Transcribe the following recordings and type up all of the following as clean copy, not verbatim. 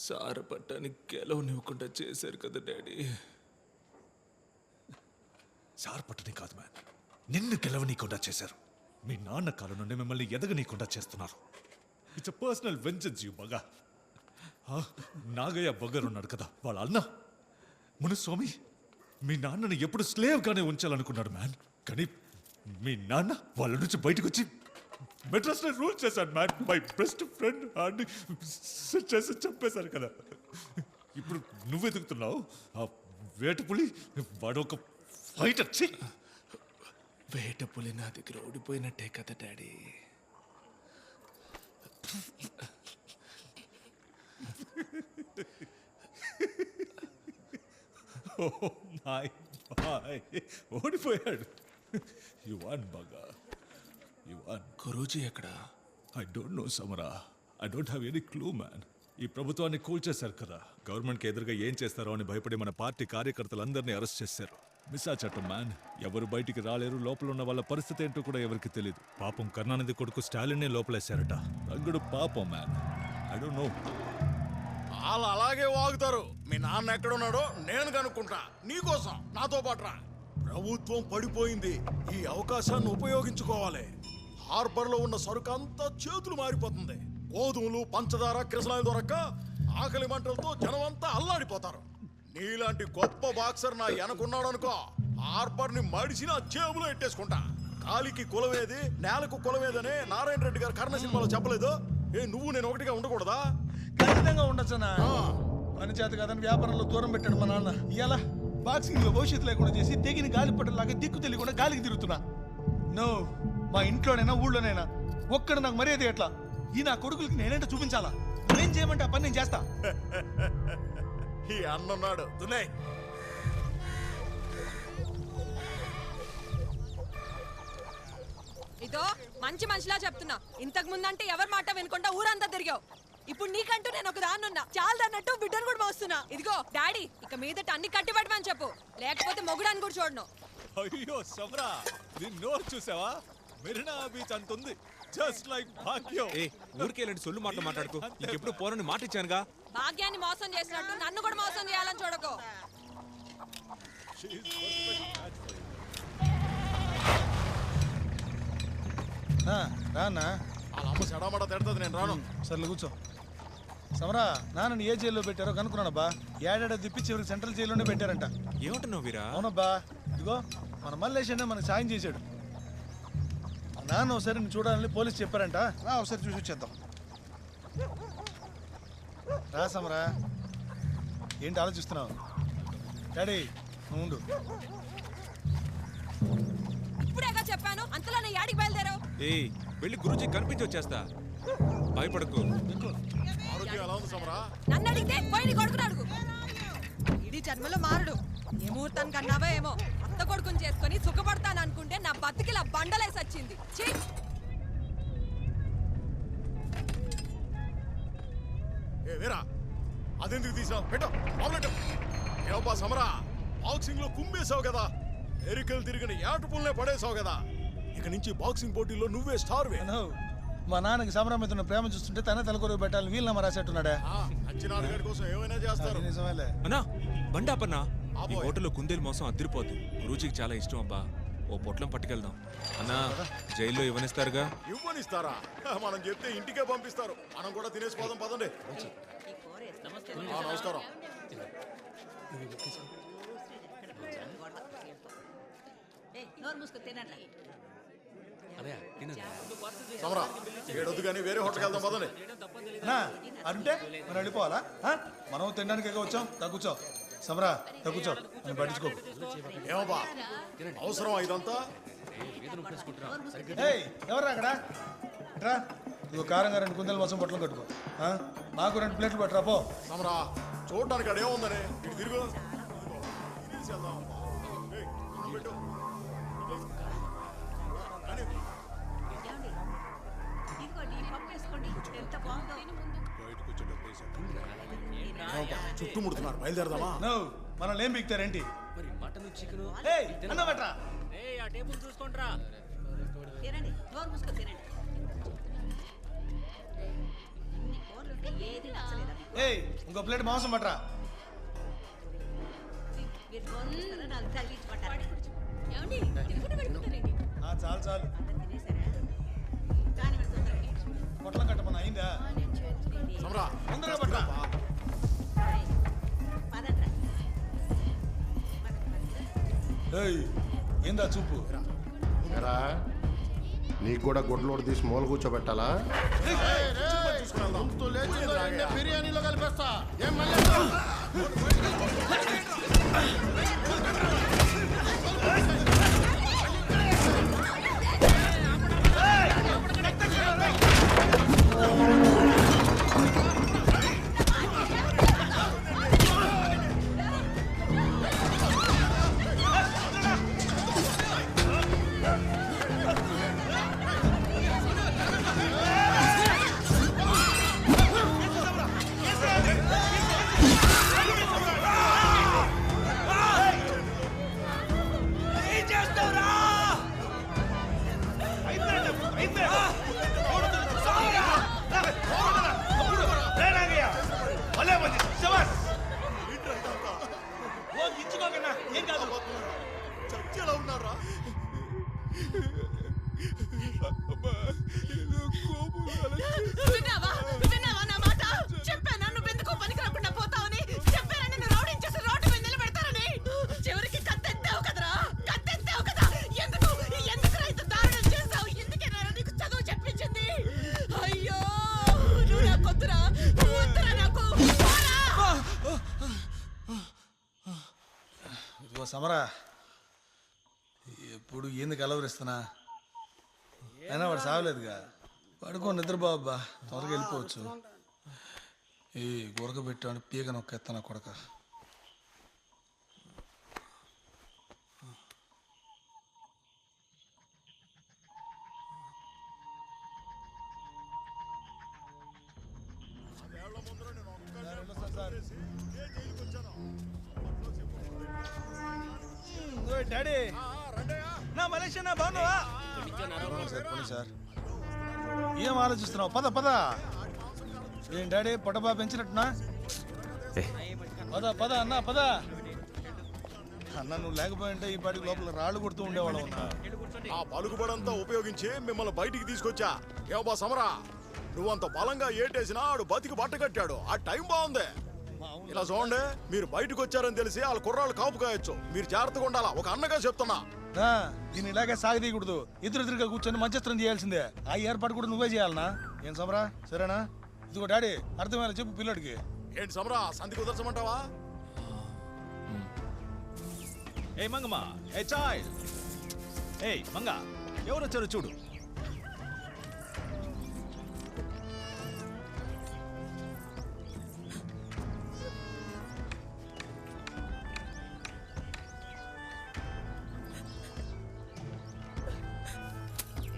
సార పట్టానికి గెలవనివ్వకుండా చేశారు కదా డాడీ. సార్ పట్టని కాదు మ్యాన్, నిన్ను గెలవనీయకుండా చేశారు. మీ నాన్న కాలం నుండి మిమ్మల్ని ఎదగనీయకుండా చేస్తున్నారు. ఇట్స్ పర్సనల్ వెంజన్స్ యూ బగా. నాగయ్య బగర్ ఉన్నాడు కదా, వాళ్ళ అన్న మునుస్వామి మీ నాన్నని ఎప్పుడు స్లేవ్గానే ఉంచాలనుకున్నాడు మ్యాన్. కానీ మీ నాన్న వాళ్ళ నుంచి బయటకు వచ్చి మెడ్రాస్లో రూల్ చేశాడు మ్యాన్. మై బెస్ట్ ఫ్రెండ్ అని చేసి చంపేశారు కదా. ఇప్పుడు నువ్వు ఎదుగుతున్నావు. ఆ వేటపులి వాడు ఒక ఫైటర్. వేటపులి నా దగ్గర ఓడిపోయినట్టే కదా డాడీ. Oh my boy, ఓడిపోయాడు. You won, Baga. You won. Guruji ఎక్కడ? I don't know, Samara. I don't have any clue, man. ఈ ప్రభుత్వాన్ని కూల్చేశారు కదా. గవర్నమెంట్కి ఎదురుగా ఏం చేస్తారో అని భయపడి మన పార్టీ కార్యకర్తలందరినీ అరెస్ట్ చేశారు. మిస్సా చట్టం మ్యాన్. ఎవరు బయటికి రాలేరు. లోపల ఉన్న వాళ్ళ పరిస్థితి ఏంటో కూడా ఎవరికి తెలియదు. పాపం కరుణానిధి కొడుకు స్టాలిన్నే లోపలేశారట. తగ్గుడు పాపం మ్యాన్. I don't know. వాళ్ళు అలాగే వాగుతారు. మీ నాన్న ఎక్కడున్నాడో నేను కనుక్కుంటా. నీకోసం నాతో పాటు రా. ప్రభుత్వం పడిపోయింది. ఈ అవకాశాన్ని ఉపయోగించుకోవాలి. హార్బర్ లో ఉన్న సరుకు అంతా చేతులు మారిపోతుంది. గోధుమలు, పంచదార, కిరసనాయలు దొరక్క ఆకలి మంటలతో జనం అంతా అల్లాడిపోతారు. నీలాంటి గొప్ప బాక్సర్ నా వెనకున్నాడు అనుకో, హార్బర్ ని మడిసి నా జేబులో ఎట్టేసుకుంటా. కాలికి కులవేది, నేలకు కులవేదని నారాయణ రెడ్డి గారు కర్ణ సినిమాలో చెప్పలేదు? నువ్వు నేను ఒకటిగా ఉండకూడదా? ఖచ్చితంగా ఉండొచ్చనా? పని చేత కాదని వ్యాపారంలో దూరం పెట్టాడు మా నాన్న. ఇలా బాక్సింగ్ లో భవిష్యత్తు లేకుండా చేసి తెగిన గాలిపట్టలాగా దిక్కు తెలియకుండా గాలికి తిరుగుతున్నా. నో, మా ఇంట్లోనైనా ఊళ్ళోనైనా ఒక్కడ నాకు మర్యాద ఎట్లా? ఈ నా కొడుకులకి నేనేంటో చూపించాలా? నువ్వేం చేయమంటే ఆ పని నేను చేస్తా. ఈ అన్నున్నాడు దులే. ఇదో మంచి మనిషిలా చెప్తున్నా. ఇంతకు ముందంటే ఎవరి మాట వినకుండా ఊరంతా తిరిగావు. ఇప్పుడు నీకంటూ నేను ఒక దాన్నున్నా. చాలదన్నట్టు బిడ్డను కూడా మోస్తున్నా. ఇదిగో డాడీ, ఇక మీదట అన్ని కట్టిపడమని చెప్పు, లేకపోతే మొగుడాన్ని కూడా చూడను. అయ్యో సమరా, నీ నోరు చూసావా? మెరీనా బీచ్ అంతుంది. జస్ట్ లైక్ భాగ్యం. ఊరికే ఇలాంటి సొల్లు మాటలు మాట్లాడుకో. ఇంకెప్పుడు పోరని మాట ఇచ్చానుగా. భాగ్యాన్ని మోసం చేసినట్టు నన్ను కూడా మోసం చేయాలని చూడకు. రానా? వాళ్ళ అమ్మ చెడామడా తిడుతుంది, నేను రాను. సర్లే కూర్చో. సమరా, నాన్నని ఏ జైల్లో పెట్టారో కనుక్కున్నానబ్బా. ఏడాడో తిప్పి చివరికి సెంట్రల్ జైల్లోనే పెట్టారంట. ఏమంటున్నావు వీరా? అవునబ్బా. ఇదిగో మన మల్లేష్ మనకు సాయం చేశాడు. మా నాన్న ఒకసారి నేను చూడాలని పోలీసు చెప్పారంట. రా ఒకసారి చూసి వచ్చేద్దాం. రా సమరా. ఏంటి ఆలోచిస్తున్నావు? డాడీ నువ్వు ఉండు. ఇప్పుడేగా చెప్పాను, అంతలో నేను యాడికి బయలుదేరావు? వెళ్ళి గురూజీ కనిపించి వచ్చేస్తా. భయపడకు. ఆరోగ్యం ఎలా ఉంది సమరా? నన్ను అడిగితే పోయి నీ కొడుకుని అడుగు. ఇడి జన్మలో మారడు. ఏ ముహూర్తానికి అన్నావో ఏమో. అత్త కొడుకుని చేసుకుని సుఖపడతాను అనుకుంటే నా బతికిలా బండలేసి వచ్చింది. వీరా, అదెందుకు తీసావు? పెట్టు మామూలు. ఏవబ్బా సమరా, బాక్సింగ్ లో కుమ్మేశావు కదా. ఎరికలు తిరిగిన ఏటపుల్నే పడేసావు కదా. ఇక నుంచి బాక్సింగ్ పోటీలో నువ్వే స్టార్వే. మా నాన్నకి సమరా మీద ఉన్న ప్రేమ చూస్తుంటే తనే తలకొరుగు పెట్టాలని వీళ్ళ రాసేట్టున్నాడే. అచ్చినాడు గారి కోసం ఏమైనా చేస్తారు. నిజమేలే. అన్నా బండాపన్నా, ఈ హోటల్లో కుందేలు మోసం అద్దరిపోద్ది. గురూజీకి చాలా ఇష్టం అబ్బా. ఓ పొట్లం పట్టుకెళ్దాం. అన్నా, జైల్లో ఇవ్వనిస్తారుగా? ఇవ్వనిస్తారా? మనం చెప్తే ఇంటికే పంపిస్తారు. మనం కూడా తినేసిపోదాం, పదండి. నమస్కారం. సమరా, ఏడొద్దు కానీ వేరే హోటల్కి వెళ్దాం, పదండి. అంటే మనం వెళ్ళిపోవాలా? మనం తినడానికి వచ్చాం. తగ్గుచో సమరా, తగ్గుచో అని పట్టించుకో. ఏమబ్బా అవసరం ఇదంతా? ఎవరా అక్కడ? రా, ఇదిగో కారంగా 2 కుందేలు మొత్తం పొట్టలు కట్టుకో. నాకు 2 ప్లేట్లు పెట్టరా పో. సమరా, చూడడానికి అక్కడ ఏముందని ఇటు తిరుగు. పెట్టు. చుట్టుముడుతున్నారు, బయలుదేరదామా? మనల్ని ఏం బిగుతారేంటి? చూసుకోండిరా. తినండి, నోరు మూసుకొని తినండి. ఏయ్ ఇంకో ప్లేట్ మాంసం పట్టరా. ఏమండి తిరుగుతూ పెట్టుకుంటారేంటి చాలు చాలు. పొట్లం కట్టమన్నా అయిందా? సమరా తొందరగా పట్టరా. ఏయ్ ఏందా చూపు? ఎరా నీకు కూడా గుడ్లోడు తీసి మూల కూర్చోబెట్టాలా? గొంతు లేచిందో వెంటనే బిర్యానీలో కలిపేస్తా. ఏం మళ్ళీ ఏం కాదు. చచ్చేలా ఉన్నారా? విన్నావా విన్నావా నా మాట? చెప్పానా నువ్వెందుకు పనికి రాకుండా పోతావని? చెప్పానని నిన్ను రౌడించేసి రోడ్డు మీద నిలబెడతారని. చివరికి కత్తెత్తావు కదరా, కత్తెత్తావు కదా. ఎందుకు ఎందుకు ఇంత దారుణం చేస్తావు? ఎందుకేనా నీకు చదువు చెప్పించింది? అయ్యో నువ్వు నా కొద్దురా, వద్దురా నాకు. ఇదిగో సమరా, ఎప్పుడు ఎందుకు అలవరిస్తున్నా? అయినా వాడు సావలేదుగా. పడుకో నిద్రబో అబ్బా, త్వరగా వెళ్ళిపోవచ్చు. ఈ గురక పెట్టాను పీక నొక్కెత్తాను కొడక. డాడీ నా మలేషియా నా బాగున్నావా? సార్ ఏం ఆలోచిస్తున్నావు? పద పద. ఏం డాడీ పొట్టబా పెంచినట్టునా? పద పద అన్న పద. అన్న నువ్వు లేకపోయింటే ఈ పాటికి లోపల రాళ్ళు కొడుతూ ఉండేవాళ్ళం అన్నా. ఆ పలుకుబడంతా ఉపయోగించి మిమ్మల్ని బయటికి తీసుకొచ్చా. ఏవబా సమరా, నువ్వంత బలంగా ఏటేసినా ఆడు బతికి బట్ట కట్టాడు. ఆ టైం బాగుంది. ఇలా చూడండి, మీరు బయటకు వచ్చారని తెలిసి వాళ్ళ కుర్రాళ్ళు కాపు కాయొచ్చు. మీరు జాగ్రత్తగా ఉండాలా, ఒక అన్నగా చెప్తున్నా. దీన్ని ఇలాగే సాగదీయకూడదు. ఎదురుగా కూర్చొని మంచస్త్రం చేయాల్సిందే. ఆ ఏర్పాటు కూడా నువ్వే చేయాలనా? ఏం సమరా, సరేనా? ఇదిగో డాడీ అర్థమయ్యేలా చెప్పు పిల్లడికి. ఏంటి సమరా, సంధి కుదర్చమంటావా? ఏ మంగమ్మ, ఏ చాయ్. ఏయ్ మంగ, ఎవరు వచ్చారో చూడు.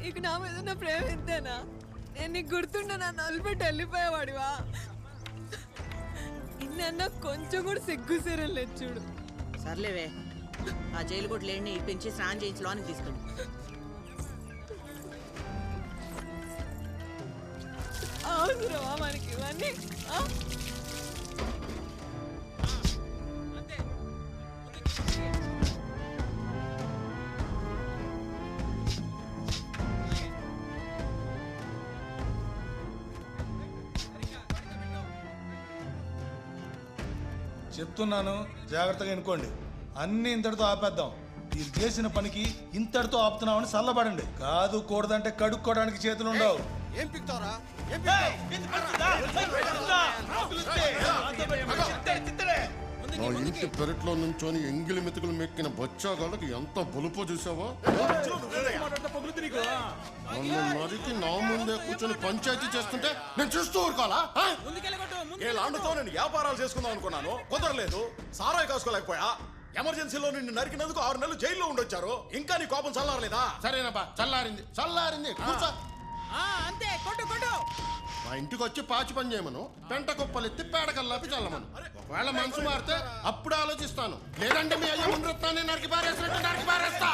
ఇక నా మీద ఉన్న ప్రేమ ఇంతేనా? నేను నీకు గుర్తుండే నన్ను వదిలిపెట్టి వెళ్ళిపోయేవాడివా? ఇన్న కొంచెం కూడా సిగ్గు సీరలు లేదు చూడు. సర్లేవే, ఆ జైలు కూడా లేని పెంచి స్నానం చేయించి లోనికి తీసుకెళ్ళి. అవసరమా మనకి ఇవన్నీ? చెప్తున్నాను, జాగ్రత్తగా ఎన్నుకోండి. అన్ని ఇంతటితో ఆపేద్దాం. మీరు చేసిన పనికి ఇంతటితో ఆపుతున్నామని చల్లబడండి. కాదు కూడదంటే కడుక్కోవడానికి చేతులు ఉండవు. ఏం పిక్తారా? నా ఇంటి పెరట్లో నుంచొని ఎంగిలి మెతుకులు మెక్కిన బచ్చాగాళ్ళకి ఎంత బలుపో చూసావా? నన్ను నరికి నా ముందే కూర్చొని పంచాయతీ చేస్తుంటే నేను చూస్తూ ఊరుకోవాలా? ఏ లాండుతో నేను వ్యాపారాలు చేసుకుందాం అనుకున్నాను, కుదరలేదు. సారాయి కాసుకోలేకపోయా. ఎమర్జెన్సీలో నిన్ను నరికినందుకు 6 నెలలు జైల్లో ఉండొచ్చారు. ఇంకా నీ కోపం చల్లారలేదా? సరేనబ్బా, చల్లారింది చల్లారింది. కూర్చో. అంతే కొట్టు కొట్టు. మా ఇంటికి వచ్చి పాచి పని చేయమను, పెంట కుప్పలెత్తి పేడకల్లాపి చల్లమను. ఒకవేళ మనసు మారితే అప్పుడు ఆలోచిస్తాను. లేదంటే మీ అయ్య ముందు నరికి పారేసినట్టు నరికి పారేస్తా.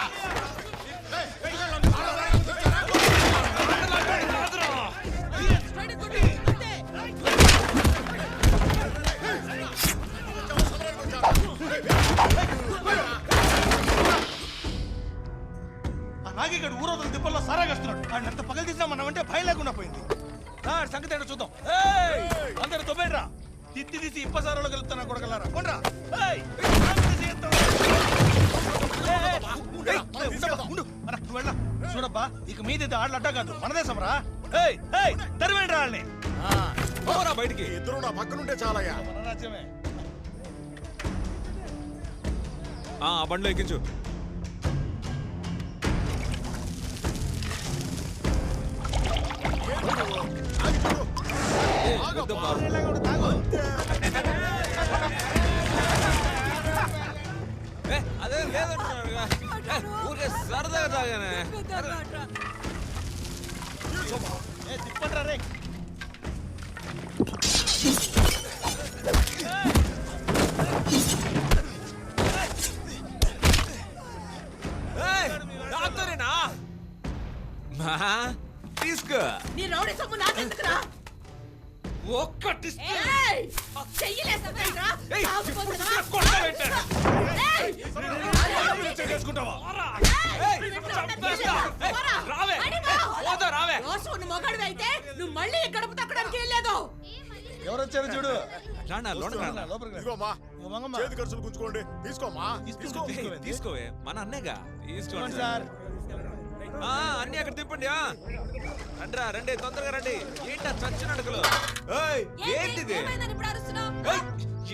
అంతే ఇక్కడ ఊరవతల దిబ్బల్లో సారాగస్తున్నాడు. ఆయన ఎంత పగలు తీసినా మనం అంటే భయం లేకుండా పోయింది. రా సంగతి ఏంటో చూద్దాం. అందరు తొబ్బేట్రా, తిత్తి తీసి ఇప్పసారాలు కలుపుతున్నా కొడగలరా కొండ్రా. చూడబ్బా, ఇక మీదైతే ఆడలు అడ్డా కాదు, మనదేశం రా. తరివేండి వాళ్ళని. పోరా బయటికి. ఇద్దరు నా పక్కనుంటే చాలయ్యా. మన రాజ్యమే. ఆ బండిలో ఎక్కించు. వద్దబ్బా. అదే లేదంటున్నారుగా. ఊరికే సరదాగా తాగానే. తిప్పట్రా రే. నాతోనేనా? మా తీసుకో. నీ రౌడీ సొమ్ము నాకెందుకురా? ఒక్కటి చెయ్యలేసా? మొగడు అయితే నువ్వు మళ్ళీ గడప తక్కడానికి వెళ్ళలేదు. ఎవరు వచ్చారు చూడు. ఇదిగో మా చేతి ఖర్చులు గుంచుకోండి. తీసుకోమా. తీసుకోవే, మన అన్నేగా. తీసుకోండి సార్. అన్ని అక్కడ తిప్పండి. రండిరా, రండి, తొందరగా రండి. ఏంటా చచ్చిన అడుగులు? ఏంటిది?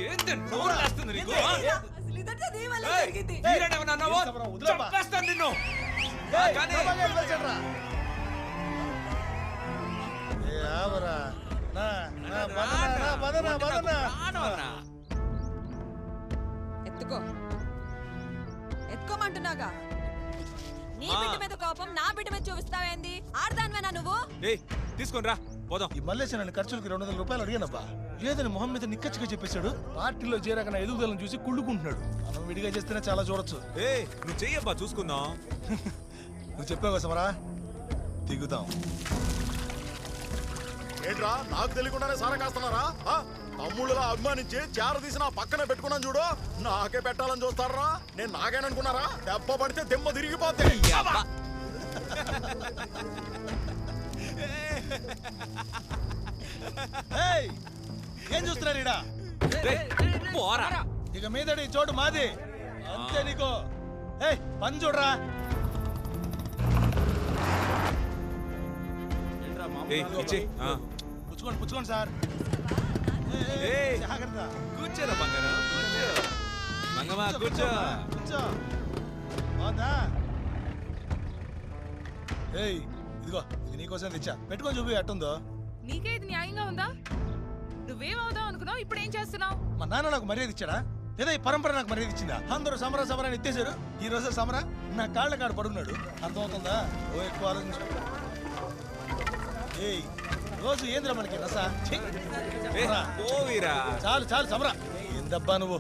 ఏంటి నోరు లేస్తుంది నీకు? వీరేనేమన్నా అన్నావో? చంపేస్తాను నిన్ను. కానీ ఎత్తుకో, ఎత్తుకోమంటున్నాగా. నీ బిడ్డ మీద కోపం నా బిడ్డ మీద చూపిస్తావేంది? ఆడదానివేనా నువ్వు? తీసుకొని రా, పోదాం. ఈ మల్లేశ్వరాన్ని ఖర్చులకి 200 రూపాయలు అడిగానబ్బా. లేదని మొహం మీద నిక్కచ్చిగా చెప్పేశాడు. పార్టీలో చేరాక నా ఎదుగుదలను చూసి కుళ్ళుకుంటున్నాడు. మనం విడిగా చేస్తేనే చాలా చూడొచ్చు. నువ్వు చెయ్యబ్బా, చూసుకుందాం. నువ్వు చెప్పావు సమరా, దిగుదాం. ఏంట్రా, నాకు తెలియకుండానే సారా కాస్తున్నారా? తమ్ముళ్ళలా అభిమానించి చార తీసి నా పక్కనే పెట్టుకున్నాను చూడు. నాకే పెట్టాలని చూస్తారా? నేను నాకేననుకున్నారా? దెబ్బ పడితే దెమ్మ తిరిగిపోతే. ఏం చూస్తున్నారు ఈడ? ఇక మీదడి చోటు మాది అంతే. నీకు పని చూడరా. పుచ్చుకోండి పుచ్చుకోండి సార్. కూర్చోరా బంగారం, కూర్చో. మంగమ్మ కూర్చో. కూర్చో. బాగుందా? ఇదిగో, ఇది నీకోసం తెచ్చా. పెట్టుకొని చూపి ఎట్టుందో. నీకే ఇది న్యాయంగా ఉందా? నువ్వేమవుదావు అనుకున్నావు, ఇప్పుడు ఏం చేస్తున్నావు? మా నాన్న నాకు మర్యాద ఇచ్చాడా లేదా ఈ పరంపర నాకు మర్యాద ఇచ్చిందా? అందరూ సమరా సమరాన్ని ఎత్తేసారు. ఈ రోజు సమరా నా కాళ్ళ కాడ పడుకున్నాడు. అర్థమవుతుందా? ఓ ఎక్కువ ఆలోచించు. రోజు ఏంద్రా మనకి రసా? చాలు చాలు సమరా. ఏందబ్బా నువ్వు?